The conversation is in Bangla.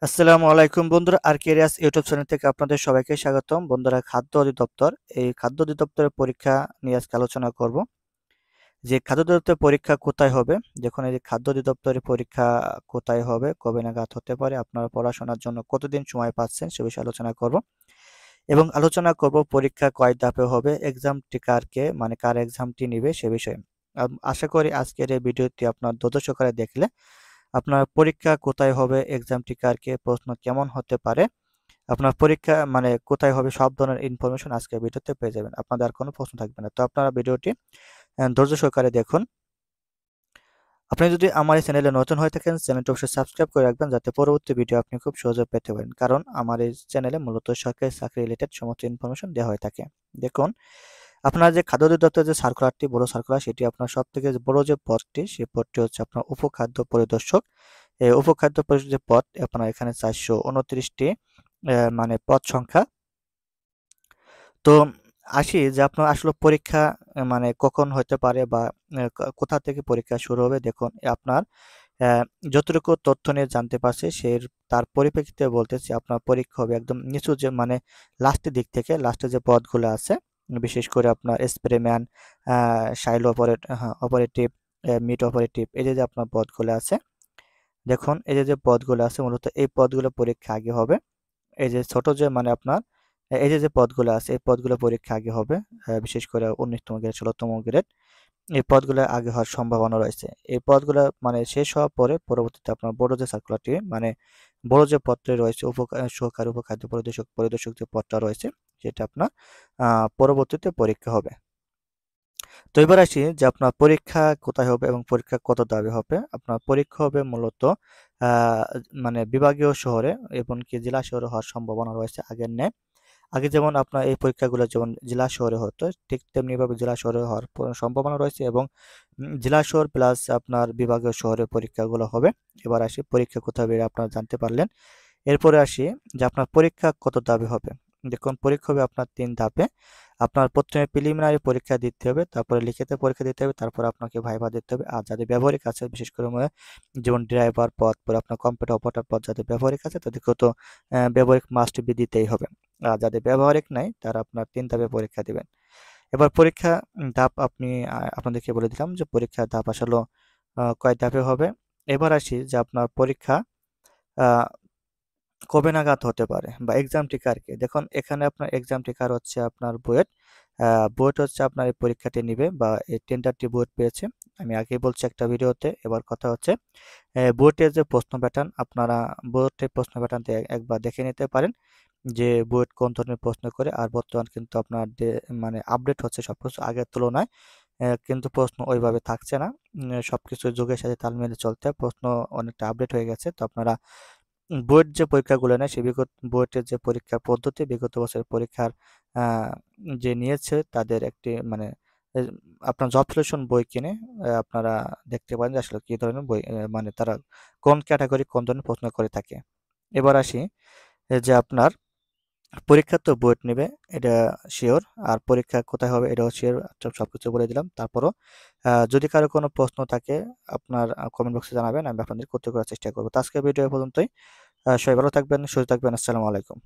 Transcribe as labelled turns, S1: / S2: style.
S1: আসসালামু আলাইকুম বন্ধুরা, আরকেরিয়াস ইউটিউব চ্যানেল থেকে আপনাদের সবাইকে স্বাগতম। বন্ধুরা, খাদ্য অধিদপ্তর খাদ্য অধিদপ্তরের পরীক্ষা নিয়ে আজকে আলোচনা করব। যে খাদ্য অধিদপ্তরের পরীক্ষা কোথায় হবে, যখন এই যে খাদ্য অধিদপ্তরের পরীক্ষা কোথায় হবে, কবে নাগাদ হতে পারে, আপনারা পড়াশোনার জন্য কতদিন সময় পাচ্ছেন সে বিষয়ে আলোচনা করব এবং আলোচনা করব পরীক্ষা কয় ধাপে হবে, এক্সামটি কারকে মানে কার এক্সামটি নিবে সে বিষয়ে। আশা করি আজকের এই ভিডিওটি আপনার ধৈর্য সহকারে দেখলে আপনার পরীক্ষা কোথায় হবে, এক্সামটি কারকে, প্রশ্ন কেমন হতে পারে, আপনার পরীক্ষা মানে কোথায় হবে, সব ধরনের ইনফরমেশন আজকে ভিডিওতে পেয়ে যাবেন। আপনাদের আর কোনো প্রশ্ন থাকবে না। তো আপনারা ভিডিওটি ধৈর্য সহকারে দেখুন। আপনি যদি আমার এই চ্যানেলে নতুন হয়ে থাকেন, চ্যানেলটি অবশ্যই সাবস্ক্রাইব করে রাখবেন যাতে পরবর্তী ভিডিও আপনি খুব সহজে পেতে পারেন। কারণ আমার এই চ্যানেলে মূলত সরকারি চাকরি রিলেটেড সমস্ত ইনফরমেশন দেওয়া হয়ে থাকে। দেখুন, আপনার যে খাদ্য অধিদপ্তরের যে সার্কুলারটি, বড় সার্কুলার, সেটি আপনার সব থেকে বড় যে পদটি, সেই পদটি হচ্ছে আপনার উপখাদ্য পরিদর্শক। এই উপখাদ্য পরিদর্শক যে পদ, আপনার এখানে 429টি মানে পদ সংখ্যা। তো আসি যে আপনার আসলে পরীক্ষা মানে কখন হতে পারে বা কোথা থেকে পরীক্ষা শুরু হবে। দেখুন, আপনার যতটুকু তথ্য নিয়ে জানতে পারছি তার পরিপ্রেক্ষিতে বলতেছি, আপনার পরীক্ষা হবে একদম নিচু যে মানে লাস্টের দিক থেকে, লাস্টে যে পদগুলো আছে, বিশেষ করে আপনার স্প্রেম্যান, শাইলো অপারেটিভ, মিড অপারেটিভ, এই যে আপনার পদগুলো আছে। দেখুন, এই যে পদগুলো আছে, মূলত এই পদগুলো পরীক্ষা আগে হবে। এই যে ছোট যে মানে আপনার এই যে পদগুলো আছে, এই পদগুলো পরীক্ষা আগে হবে। বিশেষ করে 19তম গ্রেড, 16তম গ্রেড, এই পদগুলো আগে হওয়ার সম্ভাবনা রয়েছে। এই পদগুলো মানে শেষ হওয়ার পরে পরবর্তীতে আপনার বড় যে সার্কুলারটি মানে বড় যে পদটি রয়েছে, সহকারী উপখাদ্য পরিদর্শক যে পদটা রয়েছে, সেটা আপনার পরবর্তীতে পরীক্ষা হবে। তো এবার আসি যে আপনার পরীক্ষা কোথায় হবে এবং পরীক্ষা কত ধাপে হবে। আপনার পরীক্ষা হবে মূলত আহ, মানে বিভাগীয় শহরে এবং কি জেলা শহরে হওয়ার সম্ভাবনা রয়েছে আগের ন্যায়। আগে যেমন আপনার এই পরীক্ষাগুলো যেমন জেলা শহরে হতো, ঠিক তেমনিভাবে জেলা শহরে হওয়ার সম্ভাবনা রয়েছে এবং জেলা শহর প্লাস আপনার বিভাগীয় শহরে পরীক্ষাগুলো হবে। এবার আসি পরীক্ষা কোথায় হবে, আপনারা জানতে পারলেন। এরপরে আসি যে আপনার পরীক্ষা কত ধাপে হবে। দেখুন, পরীক্ষা হবে আপনার 3 ধাপে। আপনার প্রথমে প্রিলিমিনারি পরীক্ষা দিতে হবে, তারপরে লিখিত পরীক্ষা দিতে হবে, তারপর আপনাকে ভাইভা দিতে হবে। আর যাদের ব্যবহারিক আছে, বিশেষ করে যেমন ড্রাইভার পদ, পরে আপনার কম্পিউটার অপারেটর পদ, যাদের ব্যবহারিক আছে তাদেরকে তো ব্যবহারিক মাস্ট বি দিতেই হবে। আর যাদের ব্যবহারিক নাই তারা আপনার 3 ধাপে পরীক্ষা দিবেন। এবার পরীক্ষা ধাপ আপনাদেরকে বলে দিলাম যে পরীক্ষার ধাপ আসলে কয় ধাপে হবে। এবার আসি যে আপনার পরীক্ষা আহ, কবে নাগাদ হতে পারে বা এক্সাম টিকারকে। দেখুন, এখানে আপনার এক্সাম টিকার হচ্ছে আপনার বুয়েট। বুয়েট হচ্ছে আপনার এই পরীক্ষাটি নিবে বা এই টেন্ডারটি বুয়েট পেয়েছে। আমি আগেই বলছি একটা ভিডিওতে। এবার কথা হচ্ছে বুয়েটের যে প্রশ্ন প্যাটার্ন, আপনারা বুয়েটের প্রশ্ন প্যাটার্নটি একবার দেখে নিতে পারেন যে বুয়েট কোন ধরনের প্রশ্ন করে। আর বর্তমান কিন্তু আপনার মানে আপডেট হচ্ছে সবকিছু আগের তুলনায়। কিন্তু প্রশ্ন ওইভাবে থাকছে না। সবকিছু যুগের সাথে তাল মিলিয়ে চলতে হয়। প্রশ্ন অনেকটা আপডেট হয়ে গেছে। তো আপনারা বুয়েট যে পরীক্ষাগুলো নেয়, সেই বুয়েটের যে পরীক্ষার পদ্ধতি, বিগত বছরের পরীক্ষার আহ, যে নিয়েছে তাদের একটি মানে এ, আপনার জব সলিউশন বই কিনে আপনারা দেখতে পারেন যে আসলে কি ধরনের বই, মানে তারা কোন ক্যাটাগরি কোন ধরনের প্রশ্ন করে থাকে। এবার আসি যে আপনার পরীক্ষা তো বুয়েট নেবে, এটা শিওর। আর পরীক্ষা কোথায় হবে এটাও শিওর। সবকিছু বলে দিলাম। তারপরও যদি কারো কোনো প্রশ্ন থাকে আপনার কমেন্ট বক্সে জানাবেন, আমি আপনাদের উত্তর করার চেষ্টা করবো। তো আজকের ভিডিও এ পর্যন্তই। সবাই ভালো থাকবেন, সুস্থ থাকবেন। আসসালামু আলাইকুম।